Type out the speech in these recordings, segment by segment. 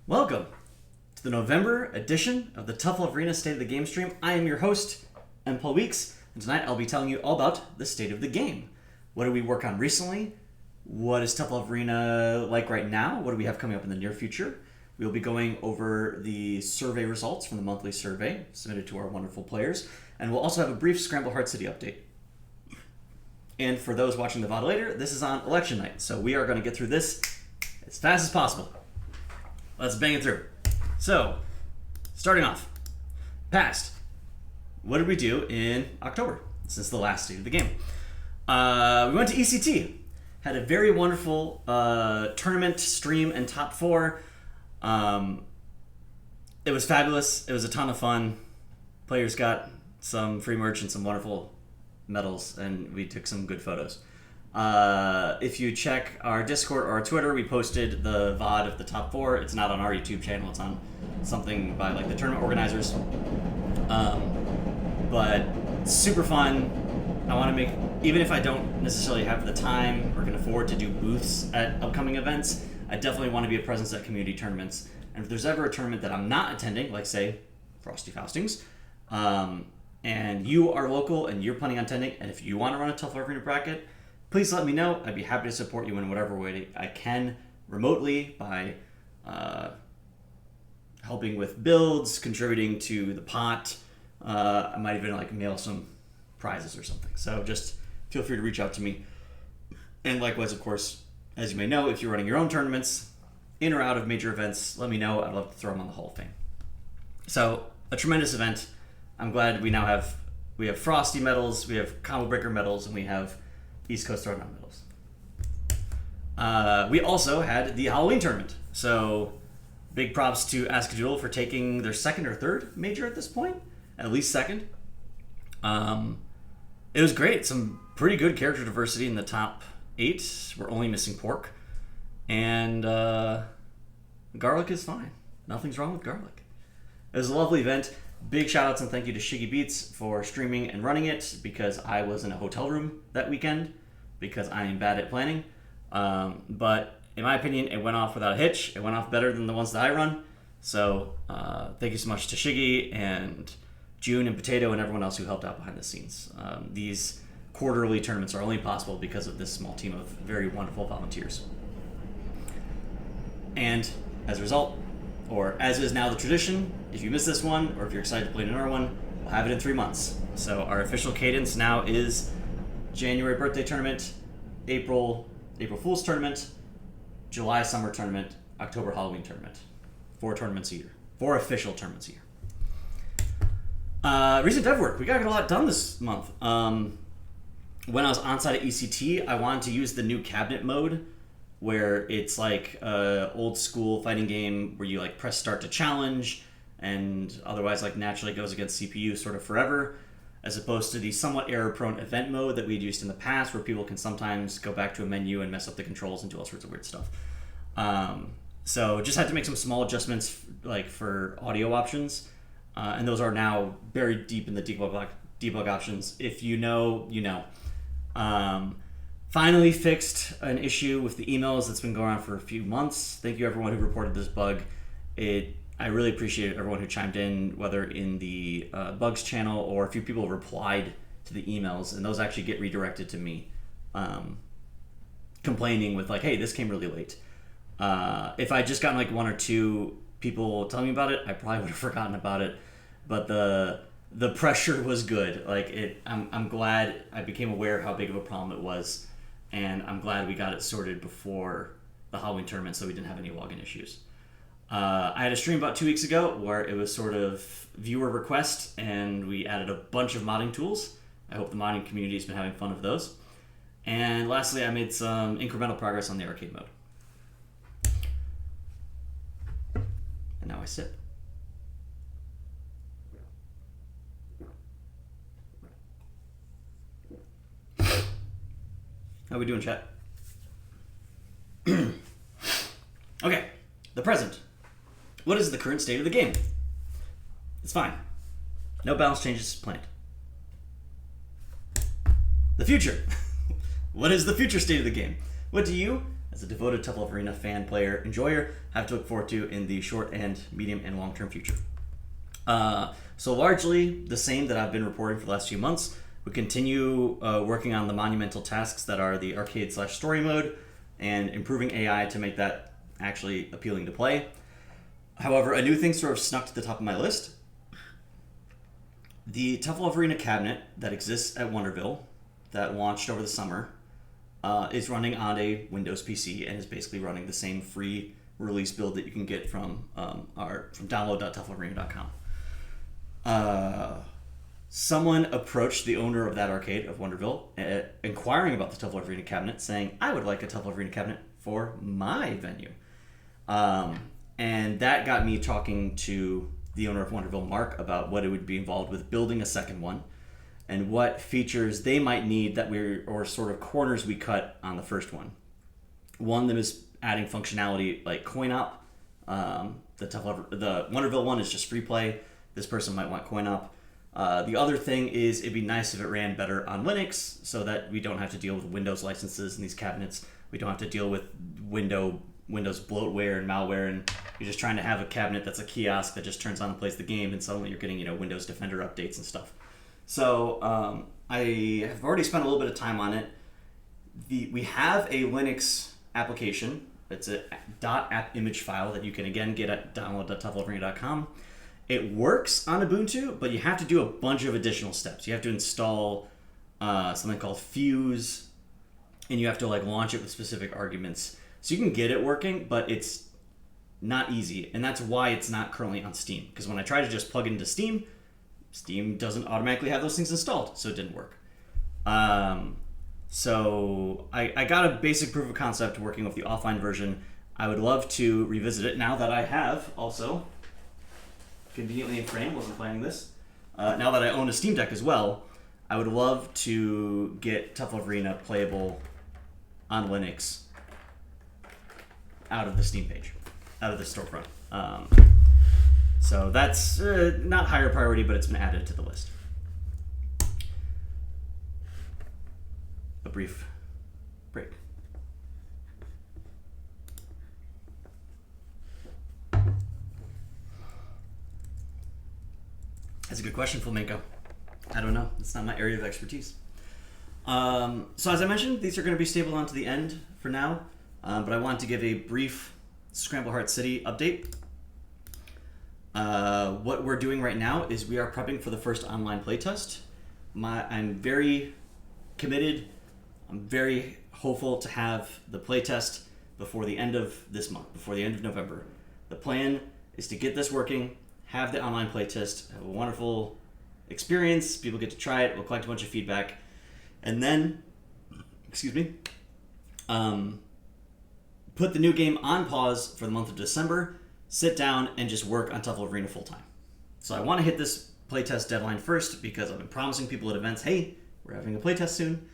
Welcome to the November edition of the Tough Love Arena State of the Game stream. I am your host, M. Paul Weeks, and tonight I'll be telling you all about the state of the game. What did we work on recently? What is Tough Love Arena like right now? What do we have coming up in the near future? We'll be going over the survey results from the monthly survey submitted to our wonderful players, and we'll also have a brief Scramble Heart City update. And for those watching the VOD later, this is on election night, so we are going to get through this as fast as possible. Let's bang it through. So, starting off, past. What did we do in October since the last state of the game? We went to ECT. Had a very wonderful tournament, stream, and top four. It was fabulous. It was a ton of fun. Players got some free merch and some wonderful medals, and we took some good photos. If you check our Discord or our Twitter, we posted the VOD of the top four. It's not on our YouTube channel. It's on something by like the tournament organizers. But super fun. I want to make, even if I don't necessarily have the time or can afford to do booths at upcoming events, I definitely want to be a presence at community tournaments. And if there's ever a tournament that I'm not attending, like say Frosty Faustings, and you are local and you're planning on attending, and if you want to run a Tough Love Arena bracket, please let me know. I'd be happy to support you in whatever way I can, remotely, by helping with builds, contributing to the pot. I might even like mail some prizes or something. So just feel free to reach out to me. And likewise, of course, as you may know, if you're running your own tournaments, in or out of major events, let me know. I'd love to throw them on the Hall of Fame. So a tremendous event. I'm glad we have Frosty medals, we have Combo Breaker medals, and we have East Coast Throwdown medals. We also had the Halloween tournament. So big props to Askadoodle for taking their second or third major at this point. At least second. It was great. Some pretty good character diversity in the top 8. We're only missing Pork. And Garlic is fine. Nothing's wrong with Garlic. It was a lovely event. Big shout outs and thank you to Shiggy Beats for streaming and running it, because I was in a hotel room that weekend because I am bad at planning. But in my opinion, it went off without a hitch. It went off better than the ones that I run. So thank you so much to Shiggy and June and Potato and everyone else who helped out behind the scenes. These quarterly tournaments are only possible because of this small team of very wonderful volunteers. And as a result, or as is now the tradition, if you miss this one, or if you're excited to play another one, we'll have it in 3 months. So our official cadence now is January birthday tournament, April Fool's tournament, July summer tournament, October Halloween tournament. 4 tournaments a year. 4 official tournaments a year. Recent dev work. We got a lot done this month. When I was on site at ECT, I wanted to use the new cabinet mode, where it's like old school fighting game where you like press start to challenge and otherwise like naturally goes against CPU sort of forever, as opposed to the somewhat error prone event mode that we'd used in the past, where people can sometimes go back to a menu and mess up the controls and do all sorts of weird stuff. So just had to make some small adjustments like for audio options, and those are now buried deep in the debug options. If you know, you know. Finally fixed an issue with the emails that's been going on for a few months. Thank you everyone who reported this bug. I really appreciate everyone who chimed in, whether in the bugs channel or a few people replied to the emails, and those actually get redirected to me, complaining with like, hey, this came really late. If I just gotten like 1 or 2 people telling me about it, I probably would have forgotten about it. But the pressure was good. Like I'm glad I became aware of how big of a problem it was. And I'm glad we got it sorted before the Halloween tournament so we didn't have any login issues. I had a stream about 2 weeks ago where it was sort of viewer request, and we added a bunch of modding tools. I hope the modding community has been having fun with those. And lastly, I made some incremental progress on the arcade mode. And now I sit. How we doing, chat? Okay, the present. What is the current state of the game? It's fine. No balance changes planned. The future. What is the future state of the game? What do you, as as a devoted Tough Love Arena fan, player, enjoyer, have to look forward to in the short and medium and long-term future. So largely the same that I've been reporting for the last few months. We continue working on the monumental tasks that are the arcade/story mode and improving AI to make that actually appealing to play. However, a new thing sort of snuck to the top of my list. The Tough Love Arena cabinet that exists at Wonderville that launched over the summer is running on a Windows PC and is basically running the same free release build that you can get from download.toughlovearena.com. Someone approached the owner of that arcade of Wonderville, inquiring about the Tough Love Arena cabinet, saying, I would like a Tough Love Arena cabinet for my venue. And that got me talking to the owner of Wonderville, Mark, about what it would be involved with building a second one and what features they might need or sort of corners we cut on the first one. One that is adding functionality like coin op. The Wonderville one is just free play. This person might want coin op. The other thing is it'd be nice if it ran better on Linux so that we don't have to deal with Windows licenses in these cabinets. We don't have to deal with Windows bloatware and malware, and you're just trying to have a cabinet that's a kiosk that just turns on and plays the game, and suddenly you're getting Windows Defender updates and stuff. So I have already spent a little bit of time on it. We have a Linux application. It's a .app image file that you can again get at download.toughlovearena.com. It works on Ubuntu, but you have to do a bunch of additional steps. You have to install something called Fuse, and you have to launch it with specific arguments. So you can get it working, but it's not easy, and that's why it's not currently on Steam. Because when I try to just plug it into Steam, Steam doesn't automatically have those things installed, so it didn't work. So I got a basic proof of concept working with the offline version. I would love to revisit it now that I have also conveniently in frame, wasn't planning this. Now that I own a Steam Deck as well, I would love to get Tough Love Arena playable on Linux out of the Steam page, out of the storefront. So that's not higher priority, but it's been added to the list. A brief break. That's a good question, Flamenco. I don't know. It's not my area of expertise. So as I mentioned, these are going to be stable on to the end for now, but I want to give a brief Scramble Heart City update. What we're doing right now is we are prepping for the first online playtest. I'm very committed. I'm very hopeful to have the playtest before the end of this month, before the end of November. The plan is to get this working, have the online playtest, have a wonderful experience, people get to try it, we'll collect a bunch of feedback, and then, put the new game on pause for the month of December, sit down, and just work on Tough Love Arena full time. So I want to hit this playtest deadline first because I've been promising people at events, hey, we're having a playtest soon.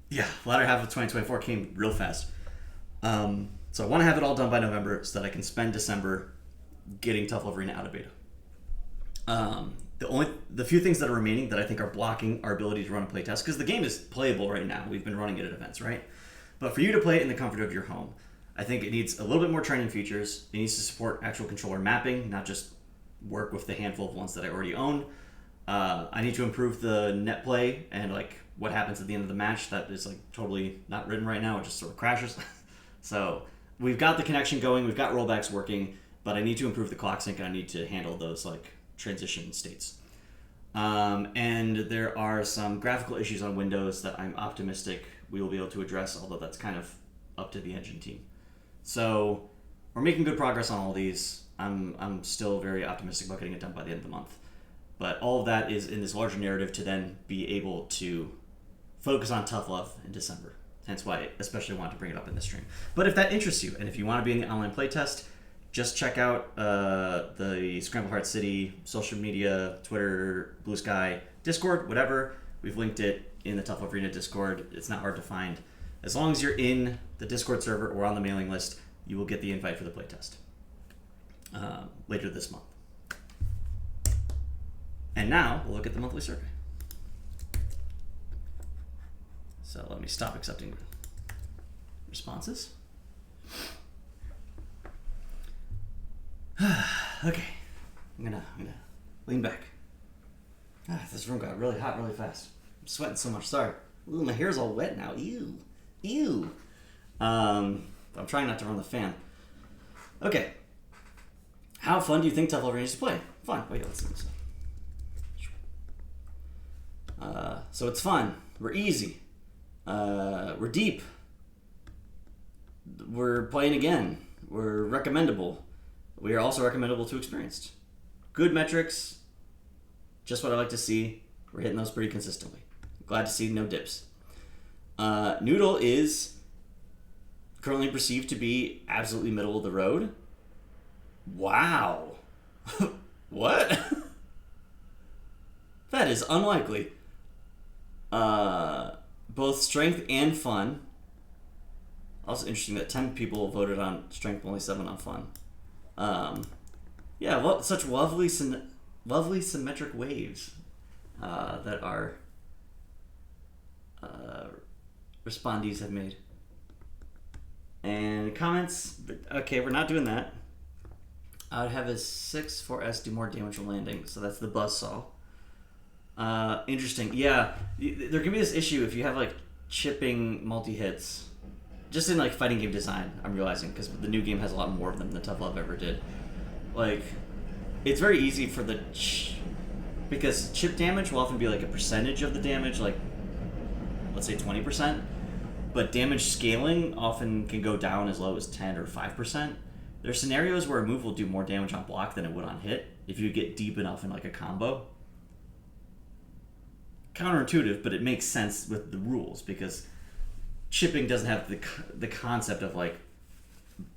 Yeah, latter half of 2024 came real fast. So I want to have it all done by November so that I can spend December getting Tough Love Arena out of beta. The few things that are remaining that I think are blocking our ability to run a playtest, because the game is playable right now. We've been running it at events, right? But for you to play it in the comfort of your home, I think it needs a little bit more training features. It needs to support actual controller mapping, not just work with the handful of ones that I already own. I need to improve the net play and what happens at the end of the match. That is totally not written right now. It just sort of crashes. So we've got the connection going. We've got rollbacks working, but I need to improve the clock sync and I need to handle those transition states. And there are some graphical issues on Windows that I'm optimistic we will be able to address, although that's kind of up to the engine team. So we're making good progress on all these. I'm still very optimistic about getting it done by the end of the month. But all of that is in this larger narrative to then be able to focus on Tough Love in December. Hence why I especially want to bring it up in this stream. But if that interests you, and if you want to be in the online playtest, just check out the Scramble Heart City social media, Twitter, Blue Sky, Discord, whatever. We've linked it in the Tough Love Arena Discord. It's not hard to find. As long as you're in the Discord server or on the mailing list, you will get the invite for the playtest later this month. And now we'll look at the monthly survey. So let me stop accepting responses. Okay, I'm gonna lean back. This room got really hot really fast. I'm sweating so much. Sorry. Ooh, my hair's all wet now. Ew. I'm trying not to run the fan. Okay. How fun do you think Tough Love Arena is to play? Fun. Wait, let's see this. So it's fun. We're easy. We're deep. We're playing again. We're recommendable. We are also recommendable to experienced. Good metrics. Just what I like to see. We're hitting those pretty consistently. Glad to see no dips. Noodle is currently perceived to be absolutely middle of the road. Wow. What? That is unlikely. Both strength and fun. Also interesting that 10 people voted on strength, only 7 on fun. Yeah, well, such lovely symmetric waves that our respondees have made. And comments, okay, we're not doing that. I would have a 6-4S do more damage when landing, so that's the buzzsaw. Interesting. Yeah, there can be this issue if you have like chipping multi-hits. Just in like fighting game design, I'm realizing, because the new game has a lot more of them than Tough Love ever did. Like, it's very easy for the because chip damage will often be like a percentage of the damage, like let's say 20%, but damage scaling often can go down as low as 10 or 5%. There are scenarios where a move will do more damage on block than it would on hit if you get deep enough in like a combo. Counterintuitive, but it makes sense with the rules because chipping doesn't have the concept of like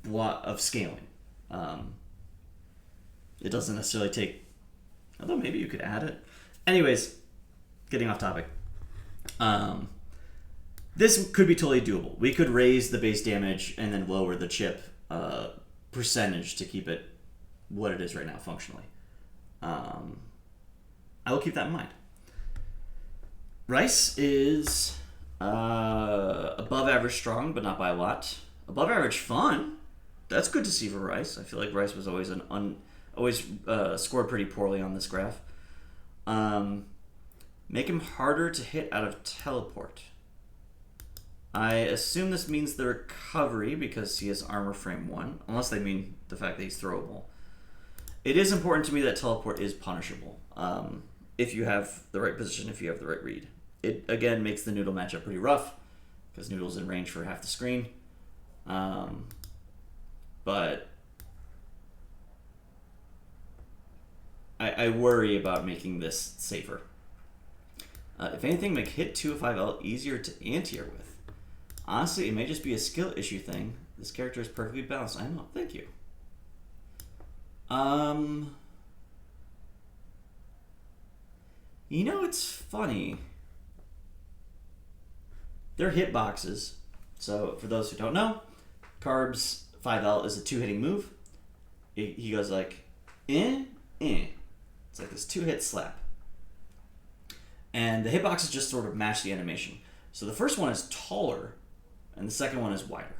of scaling. It doesn't necessarily take, although maybe you could add it. Anyways, getting off topic. This could be totally doable. We could raise the base damage and then lower the chip percentage to keep it what it is right now functionally. I will keep that in mind. Rice is above average strong, but not by a lot. Above average fun. That's good to see for Rice. I feel like Rice was always scored pretty poorly on this graph. Make him harder to hit out of teleport. I assume this means the recovery because he has armor frame 1, unless they mean the fact that he's throwable. It is important to me that teleport is punishable if you have the right position, if you have the right read. It, again, makes the Noodle matchup pretty rough because Noodle's in range for half the screen. But I worry about making this safer. If anything, make hit 2 of 5L easier to anti-air with. Honestly, it may just be a skill issue thing. This character is perfectly balanced. I know. Thank you. You know, it's funny. They're hitboxes. So, for those who don't know, Carb's 5L is a 2-hitting move. He goes like, eh. It's like this 2-hit slap. And the hitboxes just sort of match the animation. So the first one is taller, and the second one is wider.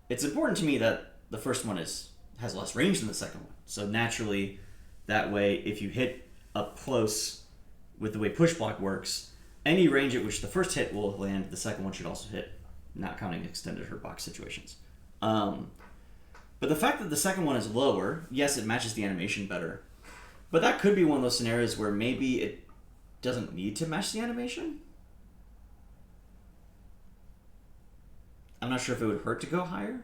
It's important to me that the first one has less range than the second one. So naturally, that way, if you hit up close with the way push block works, any range at which the first hit will land, the second one should also hit, not counting extended hurt box situations. But the fact that the second one is lower, yes, it matches the animation better. But that could be one of those scenarios where maybe it doesn't need to match the animation. I'm not sure if it would hurt to go higher.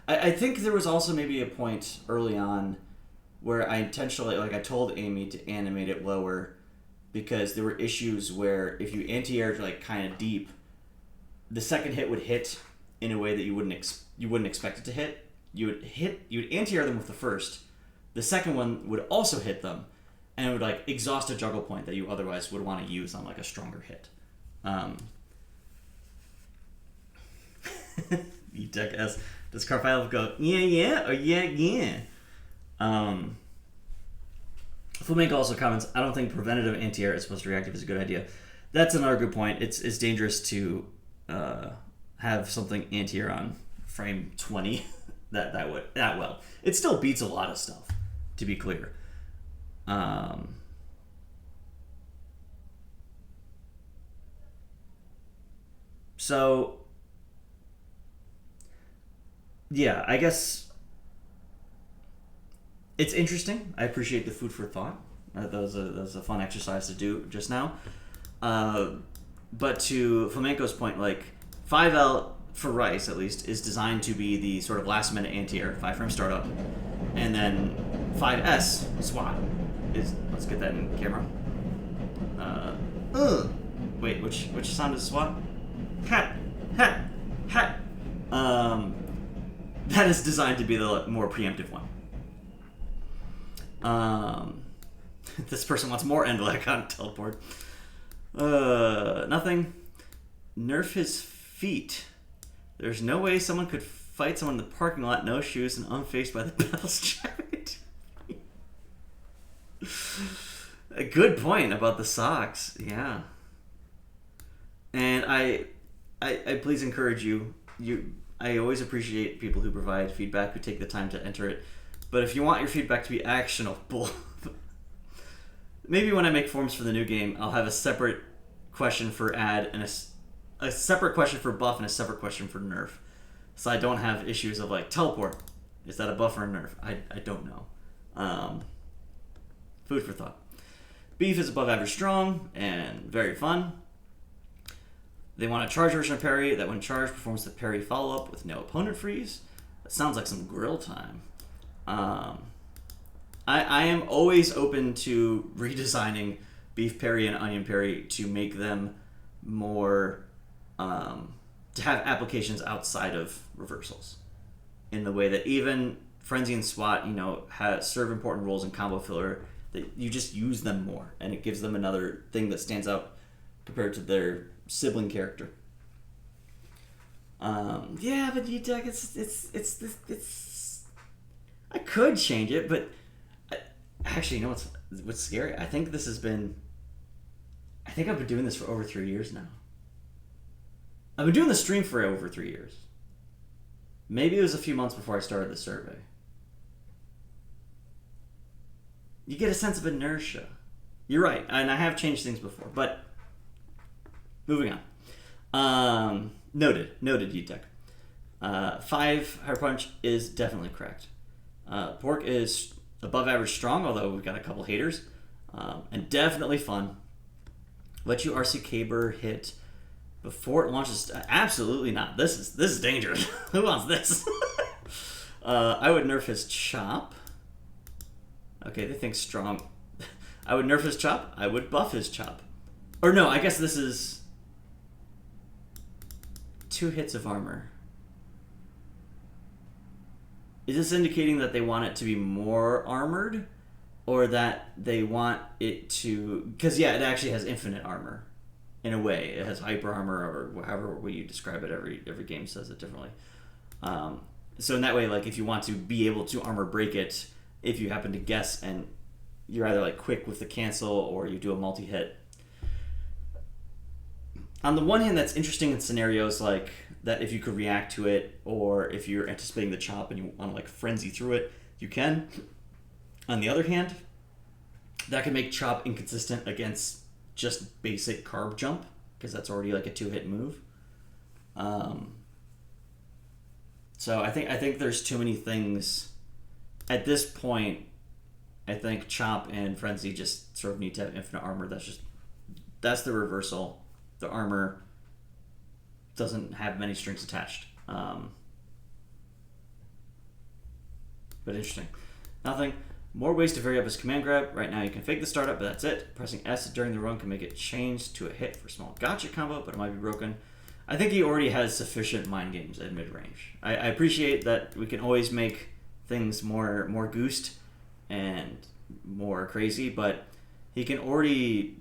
I think there was also maybe a point early on where I intentionally, like I told Amy to animate it lower because there were issues where if you anti-aired like kind of deep, the second hit would hit in a way that you wouldn't expect it to hit. You would anti-air them with the first. The second one would also hit them, and it would like exhaust a juggle point that you otherwise would want to use on like a stronger hit. E-Tech S. Does Carfile go, yeah, or yeah? Flamenco also comments, I don't think preventative anti-air as opposed to reactive is a good idea. That's another good point. It's dangerous to have something anti-air on frame 20 that well. It still beats a lot of stuff. to be clear. So, yeah, I guess it's interesting. I appreciate the food for thought. That was a fun exercise to do just now. But to Flamenco's point, like 5L for Rice at least is designed to be the sort of last minute anti-air 5-frame startup, and then 5S SWAT is, let's get that in camera. Wait, which sound is SWAT? Hat, hat, hat. That is designed to be the more preemptive one. This person wants more end lag on teleport. Nothing. Nerf his feet. There's no way someone could fight someone in the parking lot, no shoes, and unfazed by the battle's jacket. A good point about the socks. Yeah. And I please encourage you. I always appreciate people who provide feedback, who take the time to enter it. But if you want your feedback to be actionable, maybe when I make forms for the new game, I'll have a separate question for add and a separate question for buff and a separate question for nerf. So I don't have issues of like, teleport, is that a buff or a nerf? I don't know. Food for thought. Beef is above average strong and very fun. They want a charge version of parry that when charged performs the parry follow-up with no opponent freeze. That sounds like some grill time. I am always open to redesigning beef parry and onion parry to make them more, to have applications outside of reversals. In the way that even Frenzy and SWAT, serve important roles in combo filler, that you just use them more, and it gives them another thing that stands out compared to their sibling character. Yeah, but ECT, it's I could change it, but actually, what's scary? I think I've been doing this for over 3 years now. I've been doing the stream for over 3 years. Maybe it was a few months before I started the survey. You get a sense of inertia. You're right, and I have changed things before, but moving on. Noted, ECT. 5 higher punch is definitely correct. Pork is above average strong, although we've got a couple haters, and definitely fun. Let you RC Caber hit before it launches. Absolutely not. This is dangerous. Who wants this? I would nerf his chop. Okay, they think strong. I would nerf his chop. I would buff his chop. Or no, I guess this is 2 hits of armor. Is this indicating that they want it to be more armored? Or that they want it to... Because, yeah, it actually has infinite armor. In a way. It has hyper armor, or however way you describe it. Every game says it differently. So in that way, like, if you want to be able to armor break it, if you happen to guess and you're either, like, quick with the cancel or you do a multi-hit. On the one hand, that's interesting in scenarios like that if you could react to it, or if you're anticipating the chop and you want to, like, frenzy through it, you can. On the other hand, that can make chop inconsistent against just basic carb jump, because that's already like a 2-hit move. So I think there's too many things at this point. I think chop and frenzy just sort of need to have infinite armor. That's the reversal. The armor doesn't have many strings attached. But interesting. Nothing. More ways to vary up his command grab. Right now you can fake the startup, but that's it. Pressing S during the run can make it change to a hit for a small gotcha combo, but it might be broken. I think he already has sufficient mind games at mid-range. I appreciate that we can always make things more goosed and more crazy, but he can already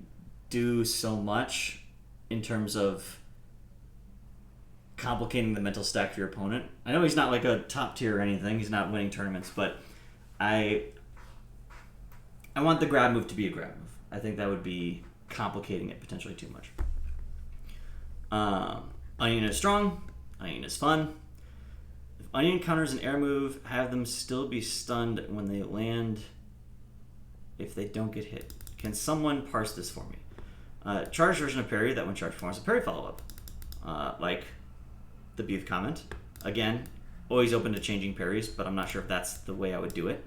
do so much in terms of complicating the mental stack for your opponent. I know he's not like a top tier or anything. He's not winning tournaments, but I want the grab move to be a grab move. I think that would be complicating it potentially too much. Onion is strong. Onion is fun. If Onion counters an air move, have them still be stunned when they land if they don't get hit. Can someone parse this for me? Charged version of parry that when charged performs a parry follow-up. Like the Beef comment. Again, always open to changing parries, but I'm not sure if that's the way I would do it.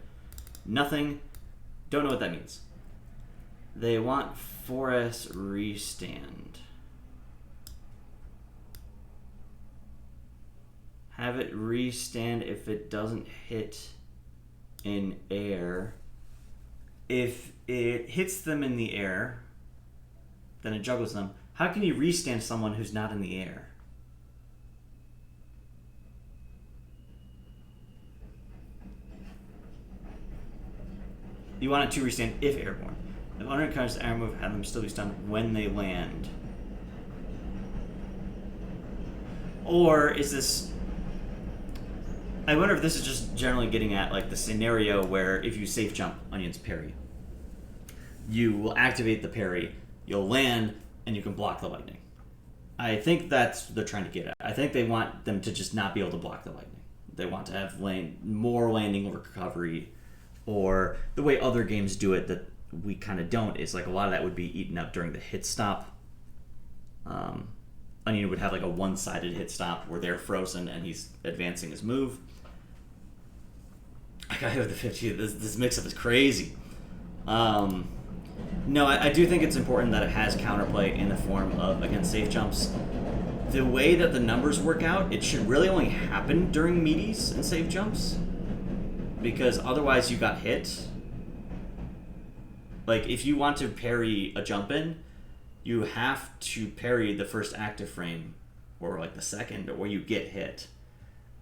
Nothing. Don't know what that means. They want 4S restand. Have it restand if it doesn't hit in air. If it hits them in the air, then it juggles them. How can you restand someone who's not in the air? You want it to restand if airborne. If under encounters the air move, have them still be stunned when they land. Or is this... I wonder if this is just generally getting at like the scenario where if you safe jump Onion's parry, you will activate the parry, you'll land, and you can block the lightning. I think that's what they're trying to get at. I think they want them to just not be able to block the lightning. They want to have more landing recovery, or the way other games do it that we kind of don't is like a lot of that would be eaten up during the hit stop. Onion would have like a one-sided hit stop where they're frozen and he's advancing his move. I got hit with the 50. This mix-up is crazy. No, I do think it's important that it has counterplay in the form of, again, safe jumps. The way that the numbers work out, it should really only happen during meaties and safe jumps, because otherwise you got hit. Like, if you want to parry a jump in, you have to parry the first active frame, or like the second, or you get hit.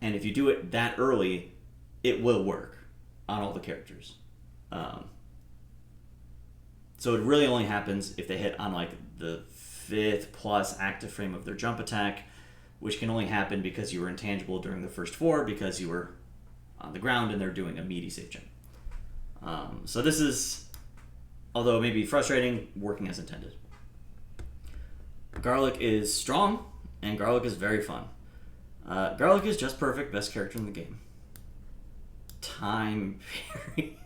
And if you do it that early, it will work on all the characters. So it really only happens if they hit on like the 5th plus active frame of their jump attack, which can only happen because you were intangible during the first 4 because you were on the ground and they're doing a meaty safe jump. So this is, although it may be frustrating, working as intended. Garlic is strong, and Garlic is very fun. Garlic is just perfect, best character in the game. Time parry.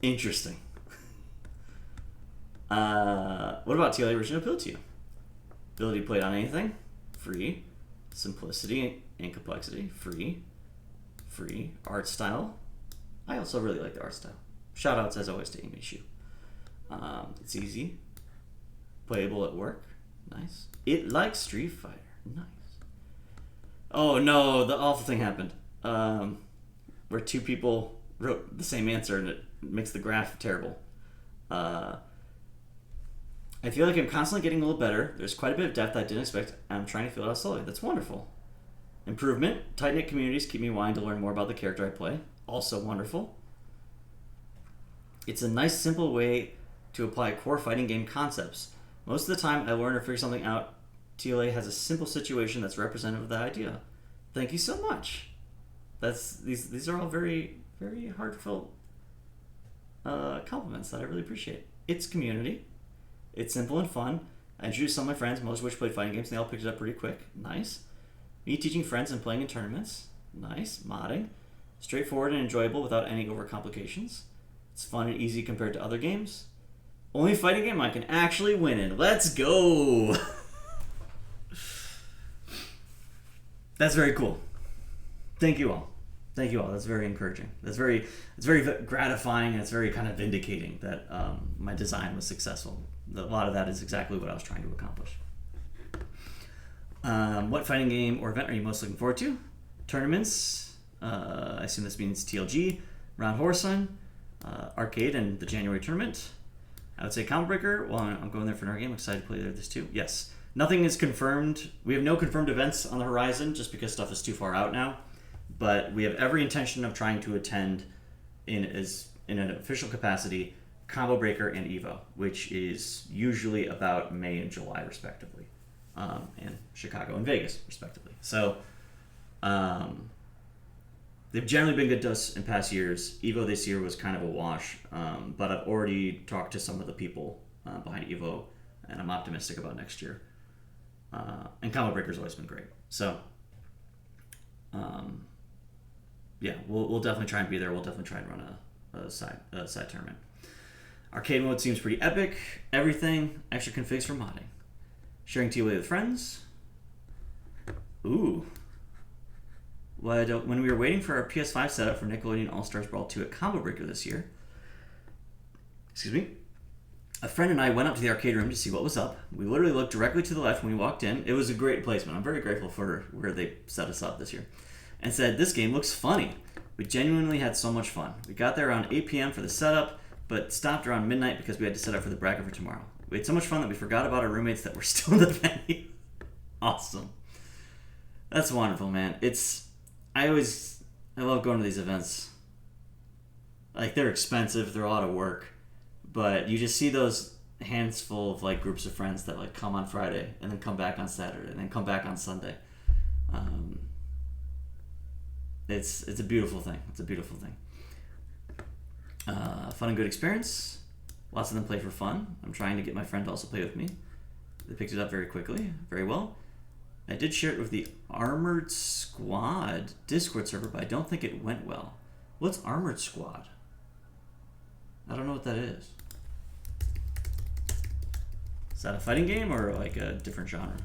Interesting. What about TLA original appeal to you? Ability played on anything? Free. Simplicity and complexity? Free. Free. Art style? I also really like the art style. Shoutouts as always to Amy Shu. It's easy. Playable at work? Nice. It likes Street Fighter? Nice. Oh no, the awful thing happened. Where 2 people wrote the same answer and it makes the graph terrible. I feel like I'm constantly getting a little better. There's quite a bit of depth I didn't expect. I'm trying to feel it out slowly. That's wonderful. Improvement. Tight-knit communities keep me wanting to learn more about the character I play. Also wonderful. It's a nice, simple way to apply core fighting game concepts. Most of the time, I learn or figure something out. TLA has a simple situation that's representative of that idea. Thank you so much. These are all very, very heartfelt compliments that I really appreciate. It's community. It's simple and fun. I introduced some of my friends, most of which played fighting games, and they all picked it up pretty quick. Nice. Me teaching friends and playing in tournaments. Nice. Modding. Straightforward and enjoyable without any overcomplications. It's fun and easy compared to other games. Only fighting game I can actually win in. Let's go! That's very cool. Thank you all. Thank you all. That's very encouraging. It's very gratifying, and it's very kind of vindicating that my design was successful. A lot of that is exactly what I was trying to accomplish. What fighting game or event are you most looking forward to? Tournaments. I assume this means TLG, Round Horizon, Arcade, and the January tournament. I would say Combo Breaker. Well, I'm going there for another game. I'm excited to play there this too. Yes. Nothing is confirmed. We have no confirmed events on the horizon just because stuff is too far out now. But we have every intention of trying to attend in an official capacity Combo Breaker and EVO, which is usually about May and July respectively, and Chicago and Vegas respectively. So they've generally been good to us in past years. EVO this year was kind of a wash, but I've already talked to some of the people behind EVO, and I'm optimistic about next year. And Combo Breaker's always been great. So, yeah, we'll definitely try and be there. We'll definitely try and run a side tournament. Arcade mode seems pretty epic. Everything. Extra configs for modding. Sharing TOA with friends. Ooh. When we were waiting for our PS5 setup for Nickelodeon All-Stars Brawl 2 at Combo Breaker this year, excuse me, a friend and I went up to the arcade room to see what was up. We literally looked directly to the left when we walked in. It was a great placement. I'm very grateful for where they set us up this year. And said, this game looks funny. We genuinely had so much fun. We got there around 8 p.m. for the setup, but stopped around midnight because we had to set up for the bracket for tomorrow. We had so much fun that we forgot about our roommates that were still in the venue. Awesome. That's wonderful, man. I love going to these events. Like, they're expensive, they're a lot of work, but you just see those handful of like groups of friends that like come on Friday and then come back on Saturday and then come back on Sunday. It's a beautiful thing. It's a beautiful thing. Fun and good experience. Lots of them play for fun. I'm trying to get my friend to also play with me. They picked it up very quickly, very well. I did share it with the Armored Squad Discord server, but I don't think it went well. What's Armored Squad? I don't know what that is. Is that a fighting game or like a different genre?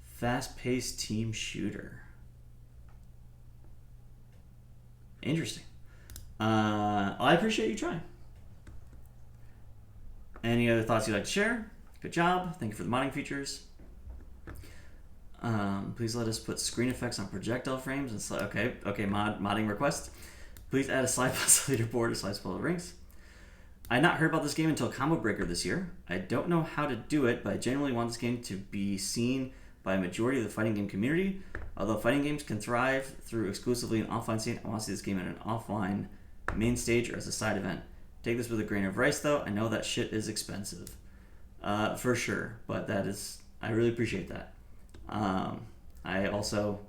Fast-paced team shooter. Interesting. I appreciate you trying. Any other thoughts you'd like to share? Good job. Thank you for the modding features. Please let us put screen effects on projectile frames and slide. Okay, modding request. Please add a slide puzzle leaderboard or slide puzzle rings. I had not heard about this game until Combo Breaker this year. I don't know how to do it, but I genuinely want this game to be seen by a majority of the fighting game community. Although fighting games can thrive through exclusively an offline scene, I want to see this game in an offline main stage or as a side event. Take this with a grain of rice, though. I know that shit is expensive. For sure, but I really appreciate that. I also...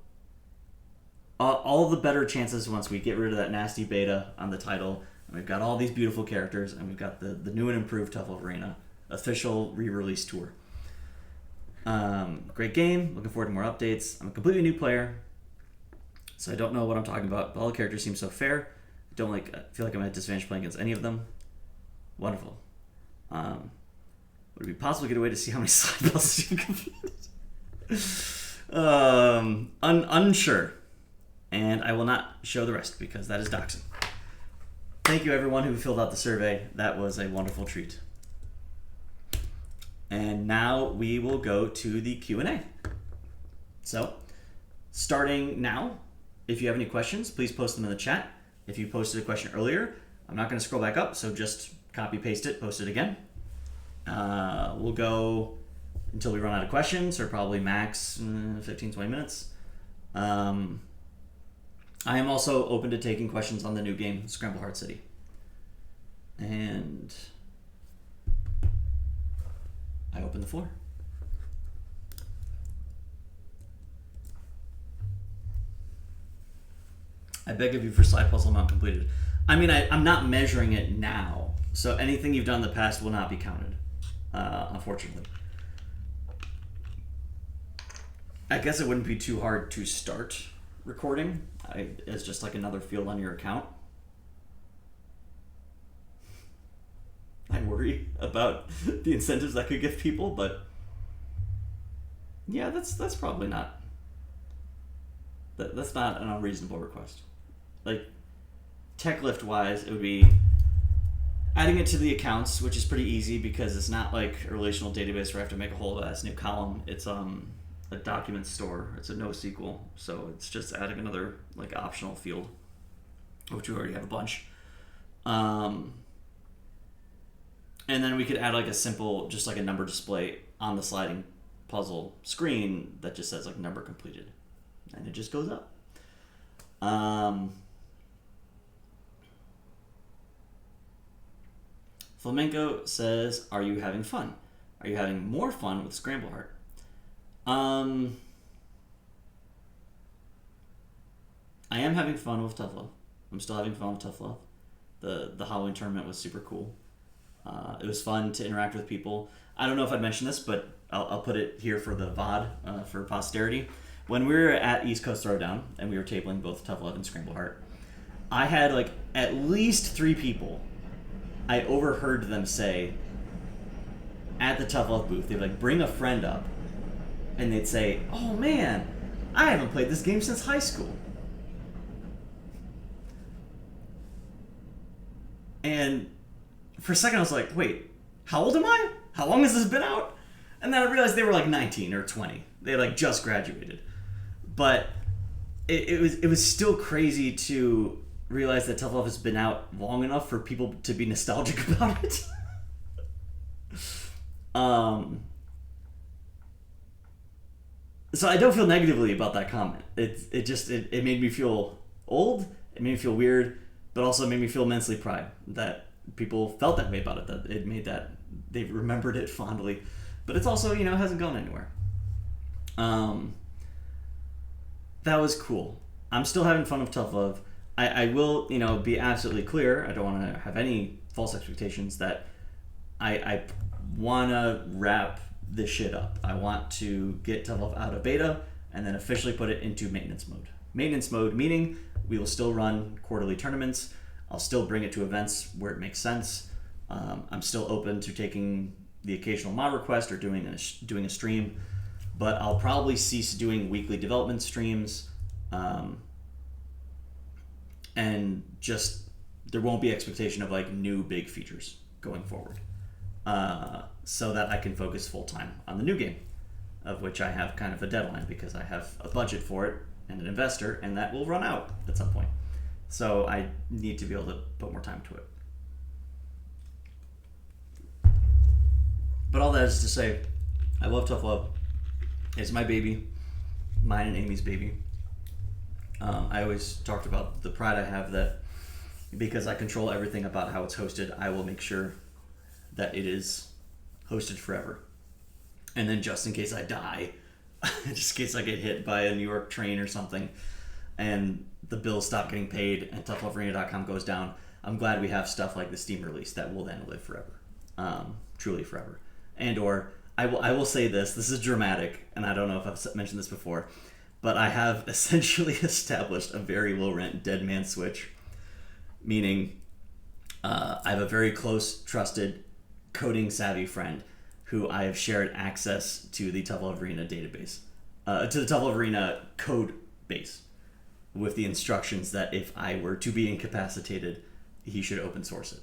all the better chances once we get rid of that nasty beta on the title, and we've got all these beautiful characters, and we've got the new and improved Tough Love Arena official re-release tour. Great game. Looking forward to more updates. I'm a completely new player, so I don't know what I'm talking about, but all the characters seem so fair. I feel like I'm at a disadvantage playing against any of them. Wonderful. Would it be possible to get a way to see how many slide puzzles you've completed? Unsure. And I will not show the rest because that is doxing. Thank you everyone who filled out the survey. That was a wonderful treat. And now we will go to the Q&A. So, starting now, if you have any questions, please post them in the chat. If you posted a question earlier, I'm not going to scroll back up, so just copy paste it, post it again. We'll go until we run out of questions, or probably max 15-20 minutes. I am also open to taking questions on the new game, Scramble Hard City. And I open the floor. I beg of you for slide puzzle amount completed. I mean, I'm not measuring it now, so anything you've done in the past will not be counted, unfortunately. I guess it wouldn't be too hard to start recording as just like another field on your account. I worry about the incentives that could give people, but yeah, that's probably not that's not an unreasonable request. Like, tech lift wise, it would be adding it to the accounts, which is pretty easy because it's not like a relational database where I have to make a whole ass new column. It's a document store. It's a NoSQL, so it's just adding another like optional field, which we already have a bunch. And then we could add like a simple, just like a number display on the sliding puzzle screen that just says like number completed, and it just goes up. Flamenco says, "Are you having fun? Are you having more fun with Scramble Heart?" I am having fun with Tough Love. I'm still having fun with Tough Love. The Halloween tournament was super cool. It was fun to interact with people. I don't know if I'd mentioned this, but I'll put it here for the VOD, for posterity. When we were at East Coast Throwdown, and we were tabling both Tough Love and Scramble Heart, I had, like, at least 3 people I overheard them say at the Tough Love booth, they'd, like, bring a friend up, and they'd say, "Oh, man, I haven't played this game since high school." And for a second, I was like, wait, how old am I? How long has this been out? And then I realized they were like 19 or 20. They had like just graduated. But it was still crazy to realize that Tough Love has been out long enough for people to be nostalgic about it. So I don't feel negatively about that comment. It made me feel old. It made me feel weird, but also made me feel immensely pride that people felt that way about it. That it made that they remembered it fondly, but it's also hasn't gone anywhere. That was cool. I'm still having fun with Tough Love. I will be absolutely clear. I don't want to have any false expectations that I want to wrap this shit up. I want to get Tough Love out of beta and then officially put it into maintenance mode. Maintenance mode meaning we will still run quarterly tournaments. I'll still bring it to events where it makes sense. I'm still open to taking the occasional mod request or doing a stream, but I'll probably cease doing weekly development streams, and just there won't be expectation of like new big features going forward. So that I can focus full time on the new game, of which I have kind of a deadline because I have a budget for it and an investor, and that will run out at some point. So I need to be able to put more time to it. But all that is to say, I love Tough Love. It's my baby, mine and Amy's baby. I always talked about the pride I have that because I control everything about how it's hosted, I will make sure that it is hosted forever. And then just in case I die, just in case I get hit by a New York train or something, and the bills stop getting paid and toughlovearena.com goes down, I'm glad we have stuff like the Steam release that will then live forever. Truly forever. And or, I will say this is dramatic, and I don't know if I've mentioned this before, but I have essentially established a very low rent dead man switch, meaning I have a very close, trusted, coding savvy friend who I have shared access to the Tough Love Arena database, to the Tough Love Arena code base, with the instructions that if I were to be incapacitated, he should open source it.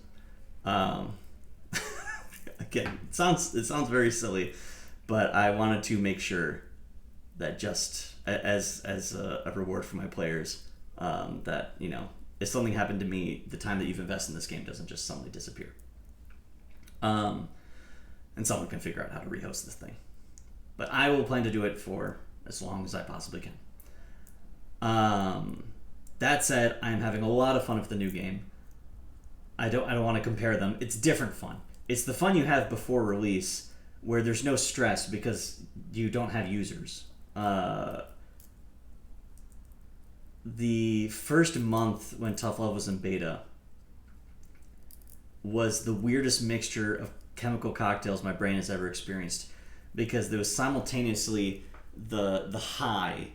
Again, it sounds very silly, but I wanted to make sure that just as a reward for my players, that if something happened to me, the time that you've invested in this game doesn't just suddenly disappear. And someone can figure out how to rehost this thing. But I will plan to do it for as long as I possibly can. That said, I'm having a lot of fun with the new game. I don't want to compare them. It's different fun. It's the fun you have before release, where there's no stress because you don't have users. The first month when Tough Love was in beta was the weirdest mixture of chemical cocktails my brain has ever experienced, because there was simultaneously the high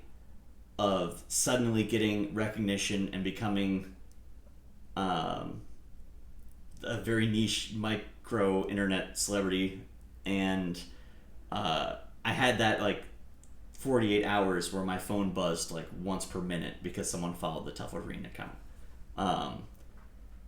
of suddenly getting recognition and becoming a very niche micro internet celebrity, and I had that like 48 hours where my phone buzzed like once per minute because someone followed the Tough Love Arena account.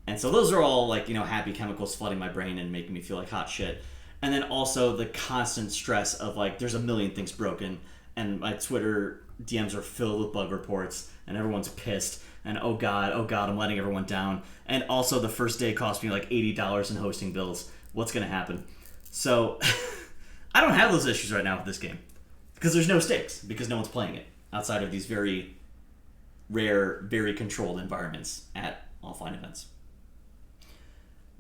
And so those are all like, happy chemicals flooding my brain and making me feel like hot shit. And then also the constant stress of like, there's a million things broken, and my Twitter DMs are filled with bug reports, and everyone's pissed, and oh god, I'm letting everyone down. And also the first day cost me like $80 in hosting bills. What's gonna happen? So I don't have those issues right now with this game, because there's no stakes, because no one's playing it outside of these very rare, very controlled environments at offline events.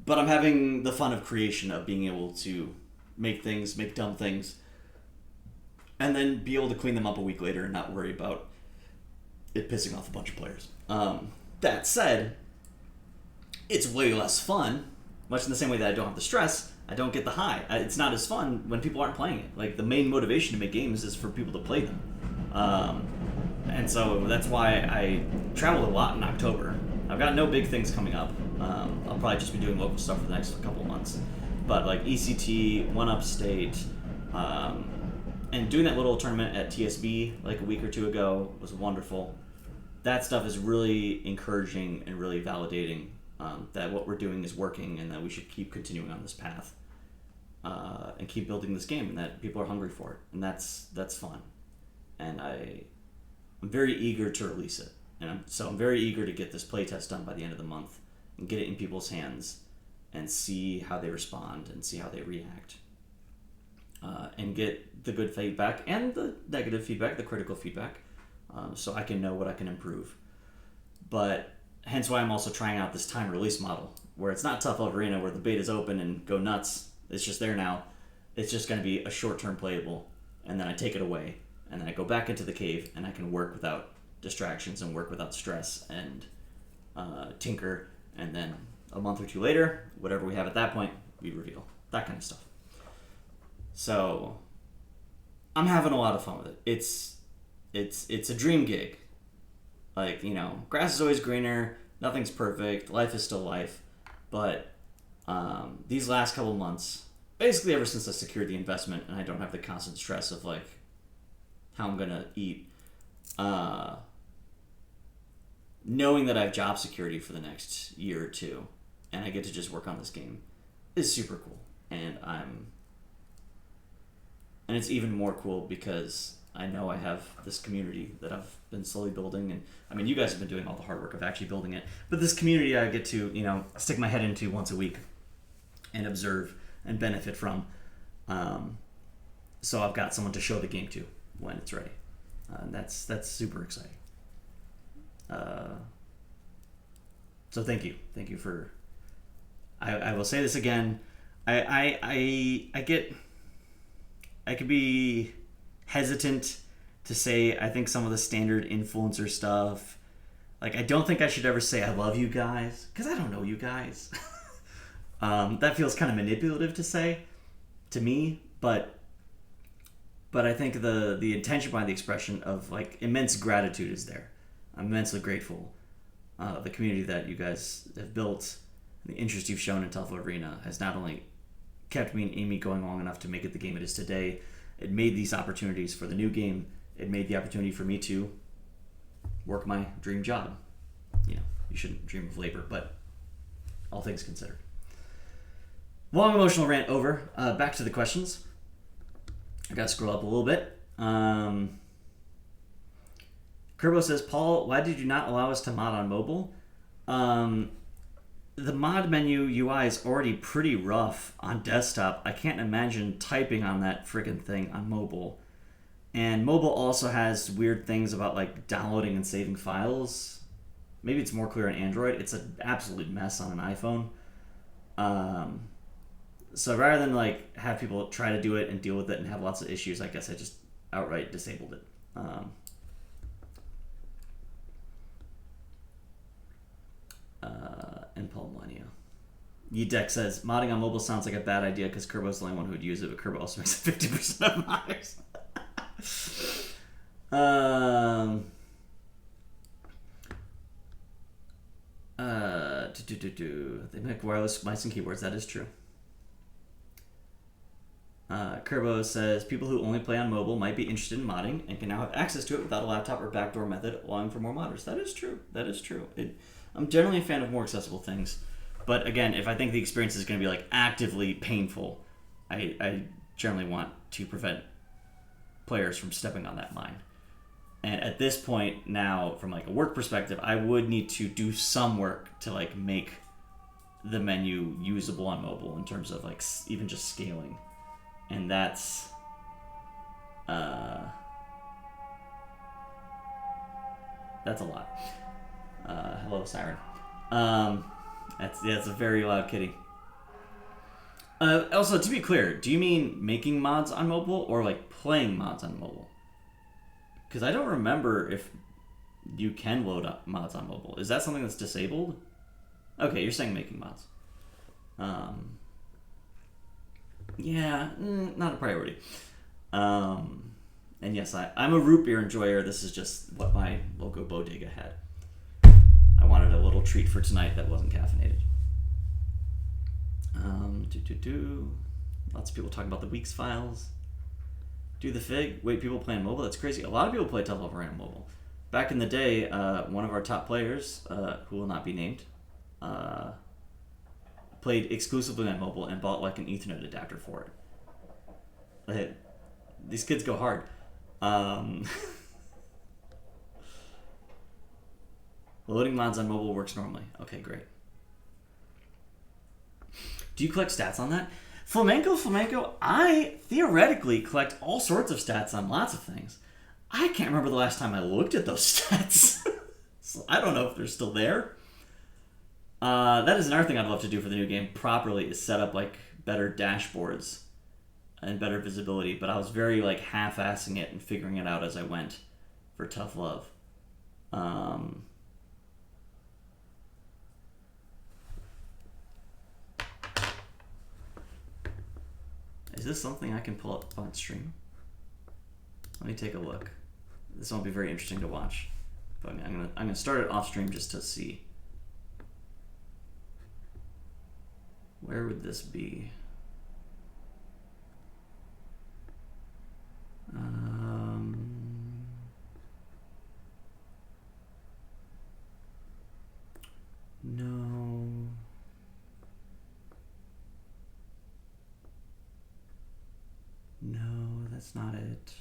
But I'm having the fun of creation, of being able to make things, make dumb things, and then be able to clean them up a week later and not worry about it pissing off a bunch of players. That said, it's way less fun, much in the same way that I don't have the stress I don't get the high. It's not as fun when people aren't playing it. Like, the main motivation to make games is for people to play them. And so that's why I traveled a lot in October. I've got no big things coming up. I'll probably just be doing local stuff for the next couple of months. But like ECT, One Upstate, and doing that little tournament at TSB like a week or two ago was wonderful. That stuff is really encouraging and really validating that what we're doing is working and that we should keep continuing on this path and keep building this game and that people are hungry for it. And that's fun. And I'm very eager to release it. And I'm very eager to get this playtest done by the end of the month and get it in people's hands and see how they respond and see how they react. And get the good feedback and the negative feedback, the critical feedback, so I can know what I can improve. But hence why I'm also trying out this time release model, where it's not Tough Love Arena, where the beta's open and go nuts. It's just there now. It's just going to be a short-term playable, and then I take it away, and then I go back into the cave, and I can work without distractions and work without stress and tinker, and then a month or two later, whatever we have at that point, we reveal. That kind of stuff. So I'm having a lot of fun with it. It's a dream gig. Like, grass is always greener, nothing's perfect, life is still life. But these last couple of months, basically ever since I secured the investment and I don't have the constant stress of like how I'm gonna eat, knowing that I have job security for the next year or two and I get to just work on this game is super cool. And it's even more cool because I know I have this community that I've been slowly building. And I mean, you guys have been doing all the hard work of actually building it. But this community I get to, stick my head into once a week and observe and benefit from. So I've got someone to show the game to when it's ready. And that's super exciting. So thank you. Thank you for... I will say this again. I could be hesitant to say I think some of the standard influencer stuff, like I don't think I should ever say I love you guys, because I don't know you guys. That feels kind of manipulative to say to me, but I think the intention behind the expression of like immense gratitude is there. I'm immensely grateful. The community that you guys have built, and the interest you've shown in Tough Love Arena has not only kept me and Amy going long enough to make it the game it is today, it made these opportunities for the new game. It made the opportunity for me to work my dream job. You shouldn't dream of labor, but all things considered. Long emotional rant over. Back to the questions. I gotta scroll up a little bit. Kerbo says, Paul, why did you not allow us to mod on mobile? The mod menu UI is already pretty rough on desktop. I can't imagine typing on that friggin' thing on mobile. And mobile also has weird things about like downloading and saving files. Maybe it's more clear on Android. It's an absolute mess on an iPhone. So rather than like have people try to do it and deal with it and have lots of issues, I guess I just outright disabled it. And Paul Millennia. Yedeck says, modding on mobile sounds like a bad idea because Kerbo's the only one who would use it, but Kerbo also makes it 50% of modders. They make wireless mice and keyboards. That is true. Kerbo says, people who only play on mobile might be interested in modding and can now have access to it without a laptop or backdoor method, allowing for more modders. That is true. That is true. I'm generally a fan of more accessible things. But again, if I think the experience is going to be like actively painful, I generally want to prevent players from stepping on that mine. And at this point now, from like a work perspective, I would need to do some work to like make the menu usable on mobile in terms of like even just scaling. And that's a lot. Hello, Siren. That's a very loud kitty. Also, to be clear, do you mean making mods on mobile or like playing mods on mobile? Because I don't remember if you can load up mods on mobile. Is that something that's disabled? Okay, you're saying making mods. Yeah, not a priority. And yes, I'm a root beer enjoyer. This is just what my local bodega had. I wanted a little treat for tonight that wasn't caffeinated. Lots of people talking about the Weeks files. Do the Fig. Wait, people play on mobile? That's crazy. A lot of people play Tough Love Arena mobile. Back in the day, one of our top players, who will not be named, played exclusively on mobile and bought like an Ethernet adapter for it. These kids go hard. Loading mods on mobile works normally. Okay, great. Do you collect stats on that? Flamenco, I theoretically collect all sorts of stats on lots of things. I can't remember the last time I looked at those stats. So I don't know if they're still there. That is another thing I'd love to do for the new game properly, is set up like better dashboards and better visibility, but I was very like half-assing it and figuring it out as I went for Tough Love. Is this something I can pull up on stream? Let me take a look. This won't be very interesting to watch, but I'm gonna start it off stream just to see. Where would this be? No. No, that's not it.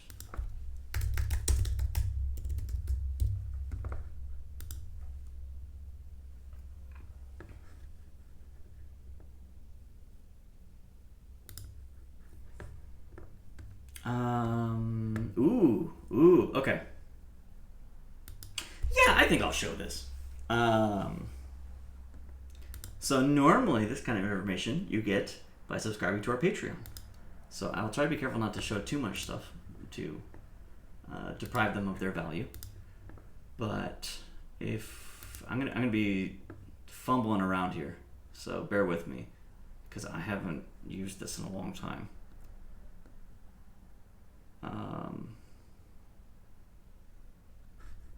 Ooh, okay. Yeah, I think I'll show this. So normally this kind of information you get by subscribing to our Patreon. So I'll try to be careful not to show too much stuff to deprive them of their value. But if I'm gonna be fumbling around here, so bear with me, because I haven't used this in a long time.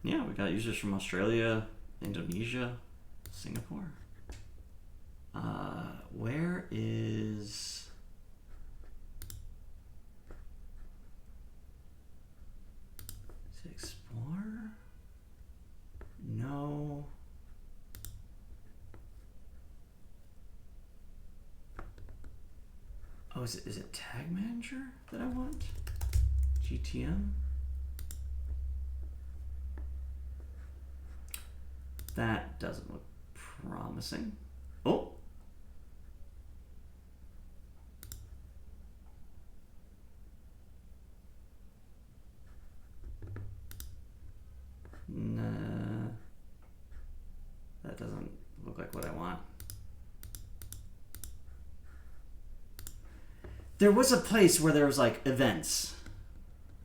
Yeah, we got users from Australia, Indonesia, Singapore. Where is... Is it Explorer? No. Oh, is it Tag Manager that I want? GTM? That doesn't look promising. Oh! Nah. That doesn't look like what I want. There was a place where there was like events.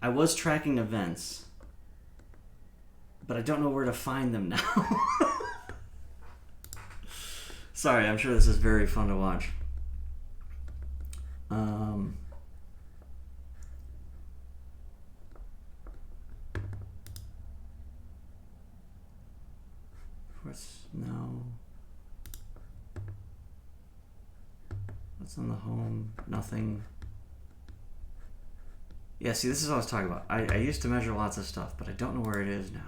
I was tracking events, but I don't know where to find them now. Sorry, I'm sure this is very fun to watch. Of course, no. What's on the home? Nothing. Yeah, see, this is what I was talking about. I used to measure lots of stuff, but I don't know where it is now.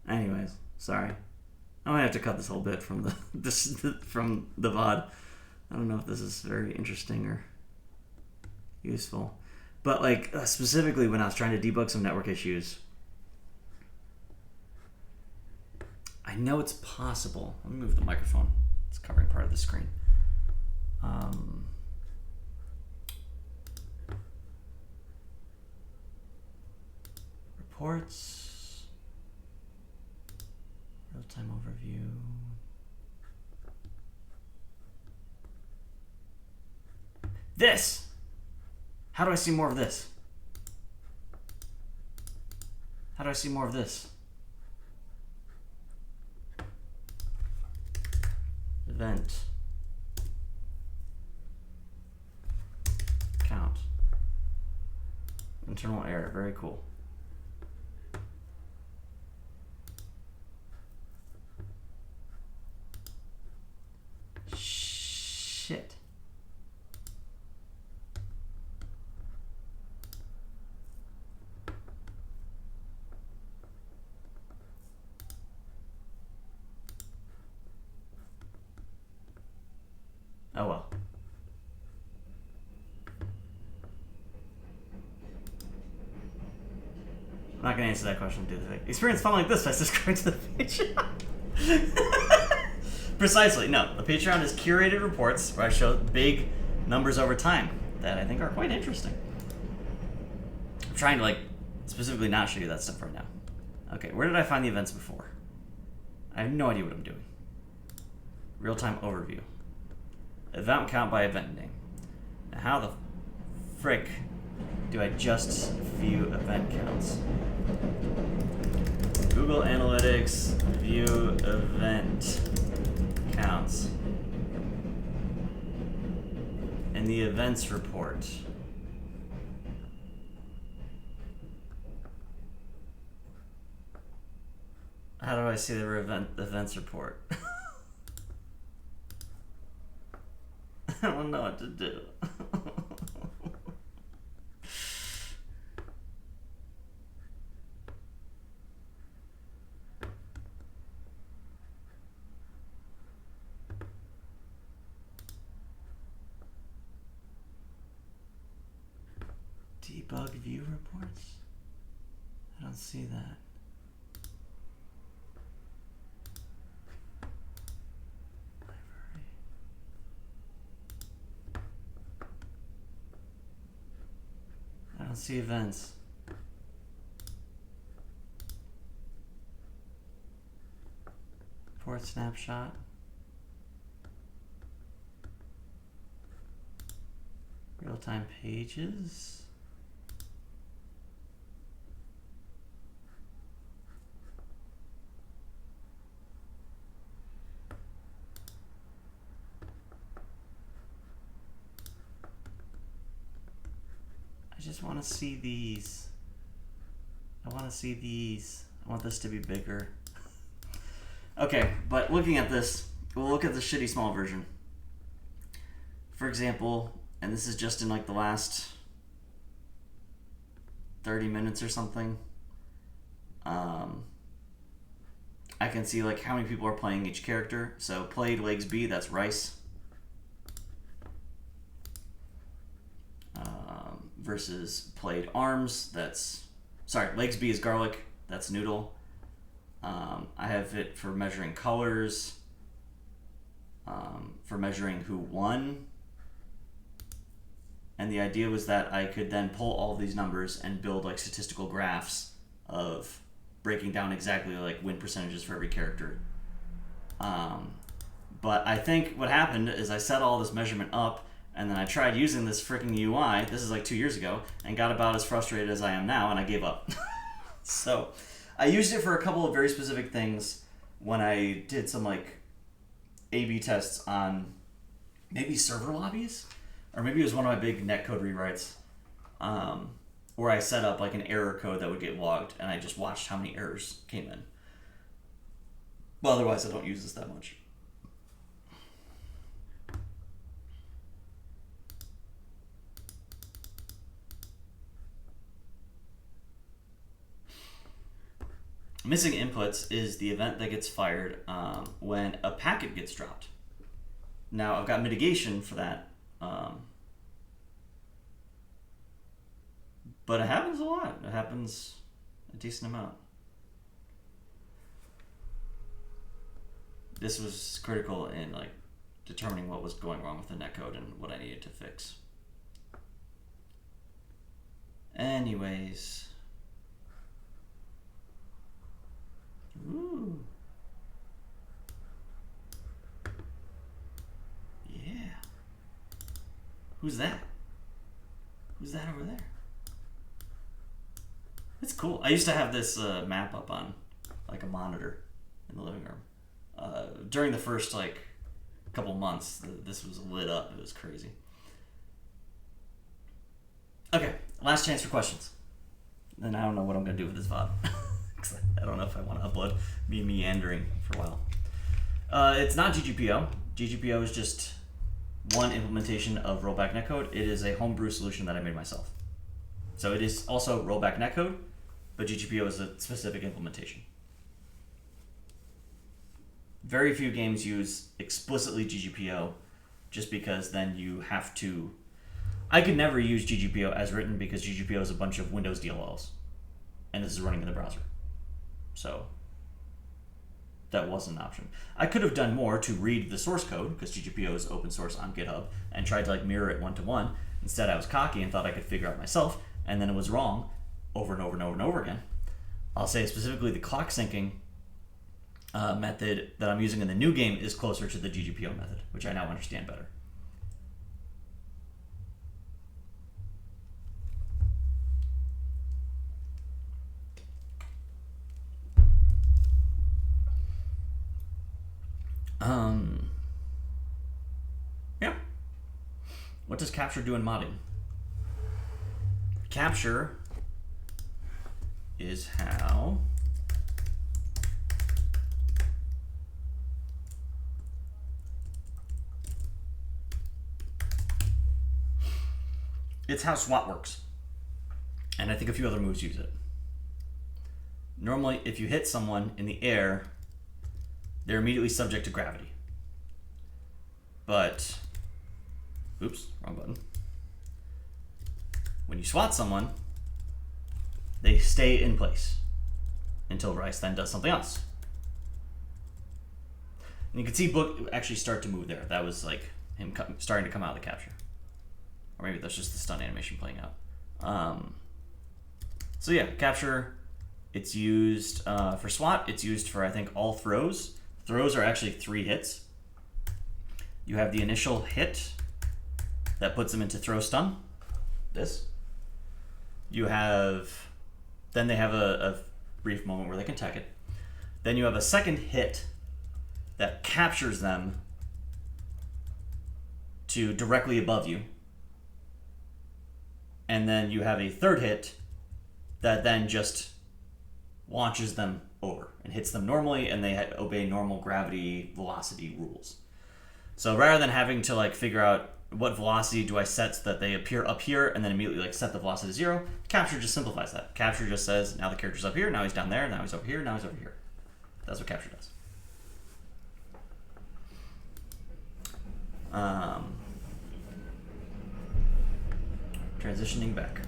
Anyways, sorry. I might have to cut this whole bit from from the VOD. I don't know if this is very interesting or useful. But like specifically when I was trying to debug some network issues, I know it's possible. Let me move the microphone. It's covering part of the screen. Reports. Real-time overview. This! How do I see more of this? do I see more of this? Event. Count. Internal error. Very cool. Shit. Oh well. I'm not gonna answer that question. Do the thing. Experience fun like this by subscribing to the Patreon. Precisely. No, the Patreon is curated reports where I show big numbers over time that I think are quite interesting. I'm trying to like specifically not show you that stuff right now. Okay, where did I find the events before? I have no idea what I'm doing. Real-time overview. Event count by event name. Now how the frick do I just view event counts? Google Analytics, view event counts. In the events report. How do I see the events report? I don't know what to do. Debug view reports? I don't see that. Library. I don't see events. Report snapshot. Real-time pages. I just want to see these. I want to see these. I want this to be bigger. Okay, but looking at this, we'll look at the shitty small version. For example, and this is just in like the last 30 minutes or something. I can see like how many people are playing each character. So played legs B, that's rice. Versus played arms, that's, sorry, legs B is garlic, that's noodle. I have it for measuring colors, for measuring who won. And the idea was that I could then pull all of these numbers and build like statistical graphs of breaking down exactly like win percentages for every character. But I think what happened is I set all this measurement up, and then I tried using this freaking UI, this is like 2 years ago, and got about as frustrated as I am now, and I gave up. So I used it for a couple of very specific things when I did some like A/B tests on maybe server lobbies, or maybe it was one of my big netcode rewrites, where I set up like an error code that would get logged, and I just watched how many errors came in. Well, otherwise I don't use this that much. Missing inputs is the event that gets fired when a packet gets dropped. Now, I've got mitigation for that, but it happens a lot. It happens a decent amount. This was critical in like determining what was going wrong with the netcode and what I needed to fix. Anyways. Ooh. Yeah. Who's that? Who's that over there? It's cool. I used to have this map up on like a monitor in the living room. During the first like couple months, this was lit up. It was crazy. Okay, last chance for questions. Then I don't know what I'm gonna do with this VOD. I don't know if I want to upload me meandering for a while. It's not GGPO. GGPO is just one implementation of rollback netcode. It is a homebrew solution that I made myself. So it is also rollback netcode, but GGPO is a specific implementation. Very few games use explicitly GGPO just because then you have to... I could never use GGPO as written because GGPO is a bunch of Windows DLLs, and this is running in the browser. So that wasn't an option. I could have done more to read the source code, because GGPO is open source on GitHub, and tried to like mirror it one-to-one. Instead, I was cocky and thought I could figure out myself, and then it was wrong over and over and over and over again. I'll say specifically the clock syncing method that I'm using in the new game is closer to the GGPO method, which I now understand better. Yeah. What does capture do in modding? Capture is how SWAT works. And I think a few other moves use it. Normally, if you hit someone in the air, they're immediately subject to gravity. But, oops, wrong button. When you SWAT someone, they stay in place until Rice then does something else. And you can see Book actually start to move there. That was like him starting to come out of the capture. Or maybe that's just the stun animation playing out. So yeah, capture, it's used for SWAT. It's used for, I think, all throws. Throws are actually 3 hits. You have the initial hit that puts them into throw stun. This. You have, then they have a brief moment where they can tech it. Then you have a second hit that captures them to directly above you. And then you have a third hit that then just launches them over and hits them normally, and they obey normal gravity velocity rules. So rather than having to like figure out what velocity do I set so that they appear up here and then immediately like set the velocity to 0, capture just simplifies that. Capture just says, now the character's up here, now he's down there, now he's over here, now he's over here. That's what capture does. Transitioning back.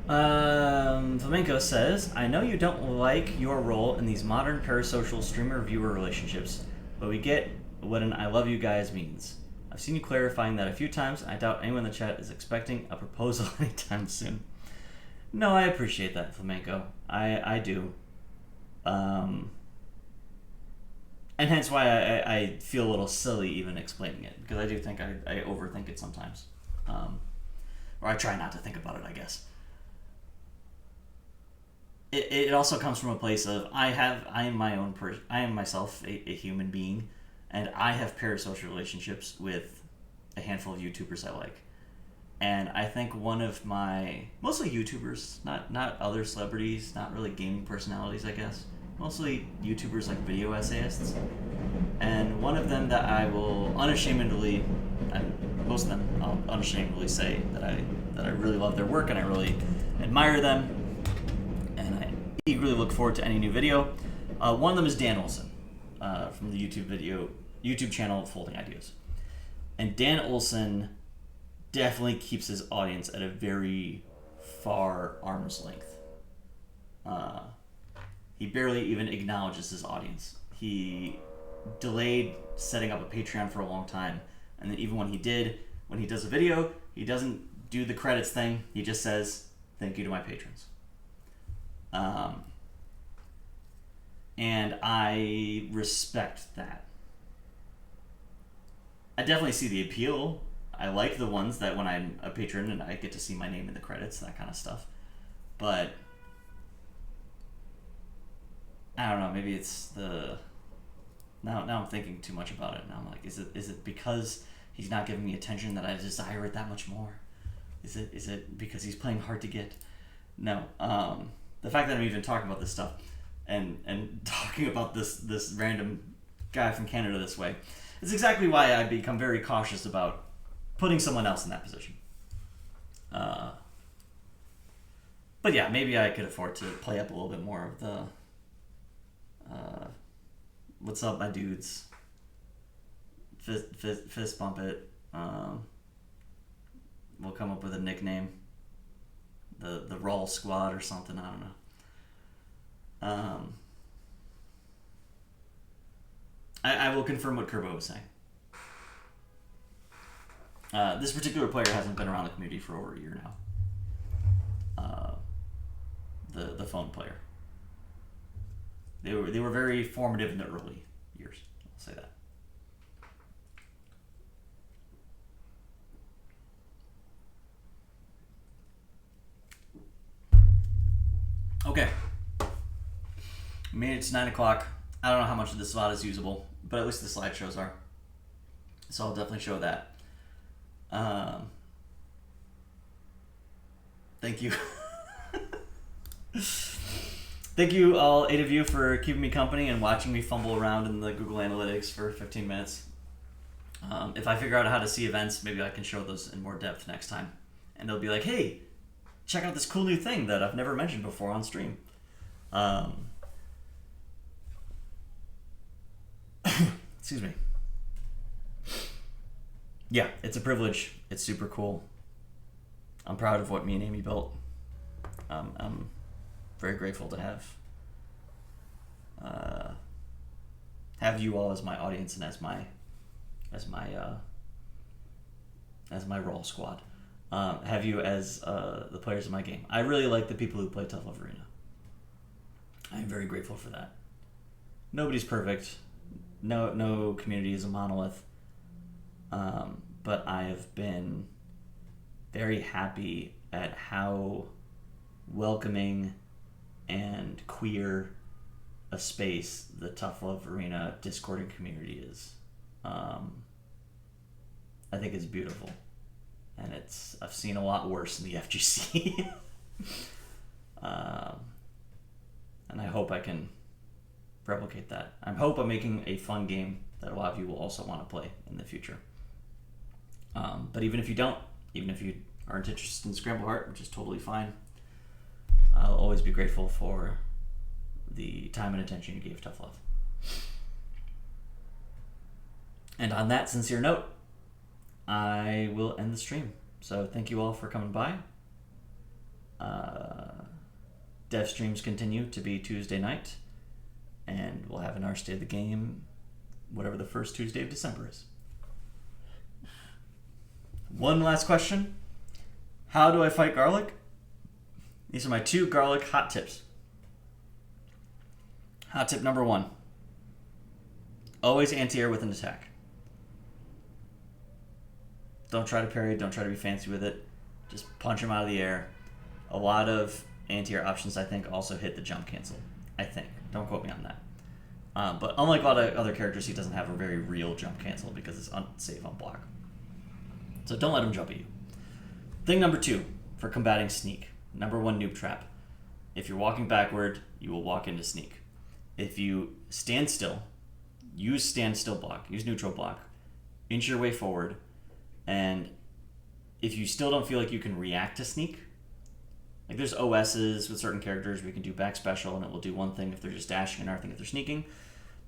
Flamenco says, I know you don't like your role in these modern parasocial streamer-viewer relationships, but we get what an I love you guys means. I've seen you clarifying that a few times, and I doubt anyone in the chat is expecting a proposal anytime soon. No, I appreciate that, Flamenco. I do. And hence why I feel a little silly even explaining it, because I do think I overthink it sometimes. Or I try not to think about it, I guess. It also comes from a place of I am my own person. I am myself a human being, and I have parasocial relationships with a handful of YouTubers I like. And I think one of my, mostly YouTubers, not other celebrities, not really gaming personalities, I guess. Mostly YouTubers like video essayists. And one of them that I will unashamedly, and most of them I'll unashamedly say that I really love their work and I really admire them. And I eagerly look forward to any new video. One of them is Dan Olsen from the YouTube channel Folding Ideas. And Dan Olsen definitely keeps his audience at a very far arm's length. He barely even acknowledges his audience. He delayed setting up a Patreon for a long time, and then even when he does a video, he doesn't do the credits thing. He just says, thank you to my patrons. And I respect that. I definitely see the appeal. I like the ones that when I'm a patron and I get to see my name in the credits, that kind of stuff. But I don't know. Maybe it's the now I'm thinking too much about it. Now I'm like, is it because he's not giving me attention that I desire it that much more? Is it because he's playing hard to get? No. The fact that I'm even talking about this stuff and talking about this random guy from Canada this way is exactly why I become very cautious about putting someone else in that position. But yeah, maybe I could afford to play up a little bit more of the what's up, my dudes? Fist bump it. We'll come up with a nickname. The Raw Squad or something. I don't know. I will confirm what Kerbo was saying. This particular player hasn't been around the community for over a year now. The phone player. They were very formative in the early years. I'll say that. Okay. Made it to 9 o'clock. I don't know how much of this VOD is usable, but at least the slideshows are. So I'll definitely show that. Thank you. Thank you, all 8 of you, for keeping me company and watching me fumble around in the Google Analytics for 15 minutes. If I figure out how to see events, maybe I can show those in more depth next time. And they'll be like, hey, check out this cool new thing that I've never mentioned before on stream. Excuse me. Yeah, it's a privilege. It's super cool. I'm proud of what me and Amy built. I'm very grateful to have you all as my audience and as my role squad. Have you as the players of my game. I really like the people who play Tough Love Arena. I'm very grateful for that. Nobody's perfect. No community is a monolith. But I have been very happy at how welcoming and queer a space the Tough Love Arena Discord and community is. I think it's beautiful. And I've seen a lot worse in the FGC. And I hope I can replicate that. I hope I'm making a fun game that a lot of you will also want to play in the future. But even if you don't, even if you aren't interested in Scramble Heart, which is totally fine, I'll always be grateful for the time and attention you gave Tough Love. And on that sincere note, I will end the stream. So thank you all for coming by. Dev streams continue to be Tuesday night, and we'll have an our State of the Game, whatever the first Tuesday of December is. One last question. How do I fight garlic? These are my 2 garlic hot tips. Hot tip number 1. Always anti-air with an attack. Don't try to parry, don't try to be fancy with it. Just punch him out of the air. A lot of anti-air options, I think, also hit the jump cancel. I think. Don't quote me on that. But unlike a lot of other characters, he doesn't have a very real jump cancel because it's unsafe on block. So don't let him jump at you. Thing number 2 for combating sneak. Number 1 noob trap. If you're walking backward, you will walk into sneak. If you stand still, use stand still block, use neutral block, inch your way forward, and if you still don't feel like you can react to sneak, like there's OSs with certain characters where you can do back special and it will do one thing if they're just dashing and another thing if they're sneaking.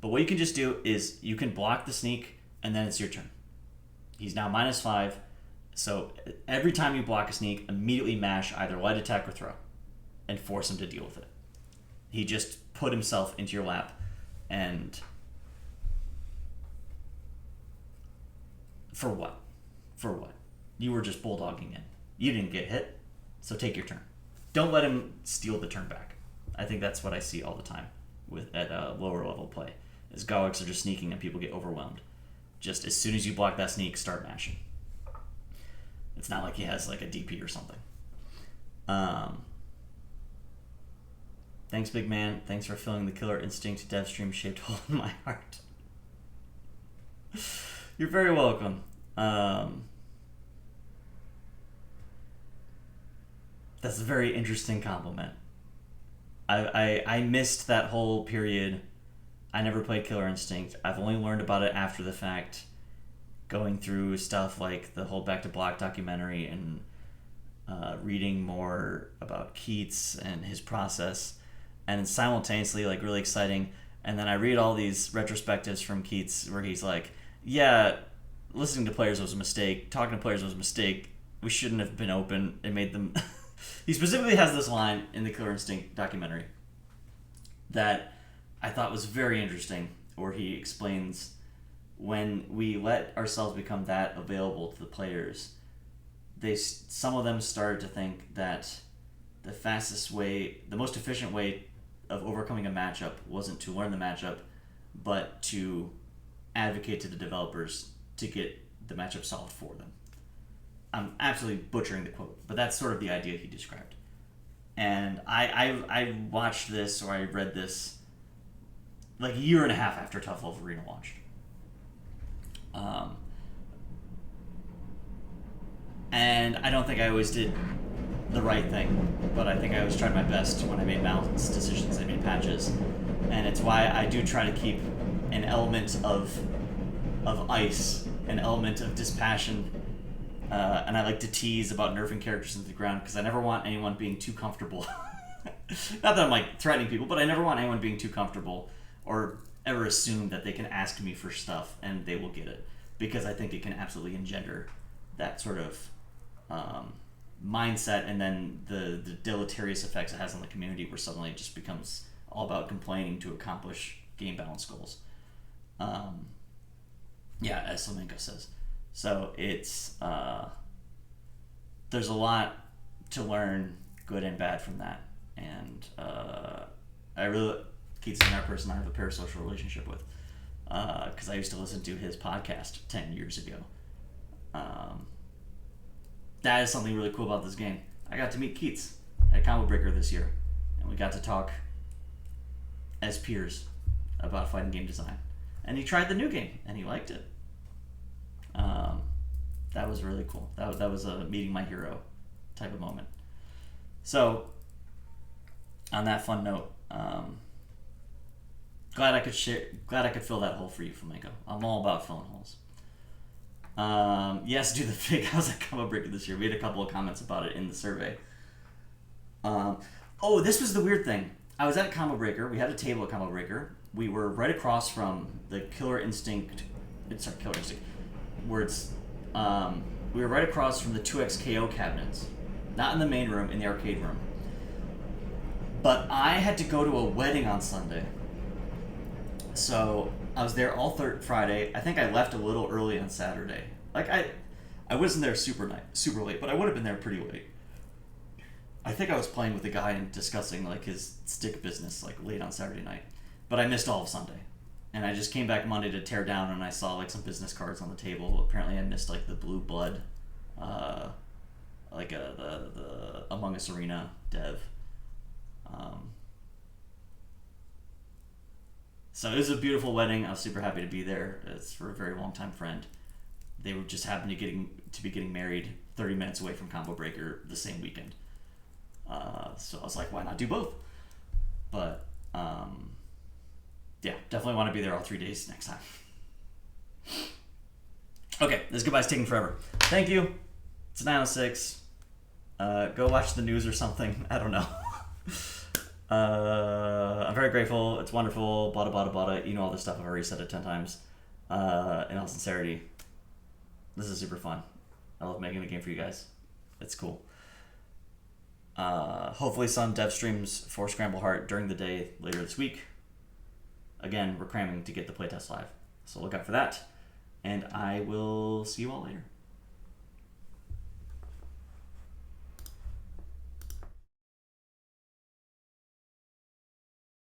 But what you can just do is you can block the sneak and then it's your turn. He's now -5, so every time you block a sneak, immediately mash either light attack or throw and force him to deal with it. He just put himself into your lap, and for what? For what? You were just bulldogging in. You didn't get hit, so take your turn. Don't let him steal the turn back. I think that's what I see all the time at lower level play, is Golics are just sneaking and people get overwhelmed. Just as soon as you block that sneak, start mashing. It's not like he has like a DP or something. Um, Thanks, big man. Thanks for filling the Killer Instinct dev stream shaped hole in my heart. You're very welcome. That's a very interesting compliment. I missed that whole period. I never played Killer Instinct. I've only learned about it after the fact, going through stuff like the whole Back to Black documentary and reading more about Keats and his process, and it's simultaneously like really exciting. And then I read all these retrospectives from Keats where he's like, yeah, listening to players was a mistake, talking to players was a mistake, we shouldn't have been open, it made them... He specifically has this line in the Killer Instinct documentary that I thought was very interesting, where he explains, when we let ourselves become that available to the players, some of them started to think that the most efficient way of overcoming a matchup wasn't to learn the matchup, but to advocate to the developers to get the matchup solved for them. I'm absolutely butchering the quote, but that's sort of the idea he described. And I watched this, or I read this, like a year and a half after Tough Love Arena launched. And I don't think I always did the right thing, but I think I always tried my best when I made balanced decisions, I made patches. And it's why I do try to keep an element of ice, an element of dispassion, and I like to tease about nerfing characters into the ground, because I never want anyone being too comfortable. Not that I'm like threatening people, but I never want anyone being too comfortable or ever assume that they can ask me for stuff and they will get it, because I think it can absolutely engender that sort of mindset, and then the deleterious effects it has on the community, where suddenly it just becomes all about complaining to accomplish game balance goals. Yeah, as Flamenco says. So it's there's a lot to learn, good and bad, from that, and I really, Keith's another person I have a parasocial relationship with, because I used to listen to his podcast 10 years ago. That is something really cool about this game. I got to meet Keats at Combo Breaker this year, and we got to talk as peers about fighting game design. And he tried the new game, and he liked it. That was really cool. That was a meeting my hero type of moment. So, on that fun note, glad I could fill that hole for you, Flamenco. I'm all about filling holes. Yes, do the fig. I was at Combo Breaker this year. We had a couple of comments about it in the survey. This was the weird thing. I was at Combo Breaker. We had a table at Combo Breaker. We were right across from the Killer Instinct, where it's, we were right across from the 2X KO cabinets. Not in the main room, in the arcade room. But I had to go to a wedding on Sunday. So I was there all Friday. I think I left a little early on Saturday. Like, I wasn't there super late, but I would have been there pretty late. I think I was playing with a guy and discussing like his stick business like late on Saturday night. But I missed all of Sunday. And I just came back Monday to tear down, and I saw like some business cards on the table. Apparently I missed like the Blue Blood, the Among Us Arena dev. So it was a beautiful wedding. I was super happy to be there. It's for a very long time friend. They were just happened to be getting married 30 minutes away from Combo Breaker the same weekend. So I was like, why not do both? But yeah, definitely want to be there all 3 days next time. Okay, this goodbye's taking forever. Thank you. It's 9:06. Go watch the news or something. I don't know. I'm very grateful. It's wonderful. Bada bada bada. You know all this stuff. I've already said it 10 times. In all sincerity, this is super fun. I love making the game for you guys. It's cool. Hopefully some dev streams for Scramble Heart during the day later this week. Again, we're cramming to get the playtest live, so look out for that. And I will see you all later.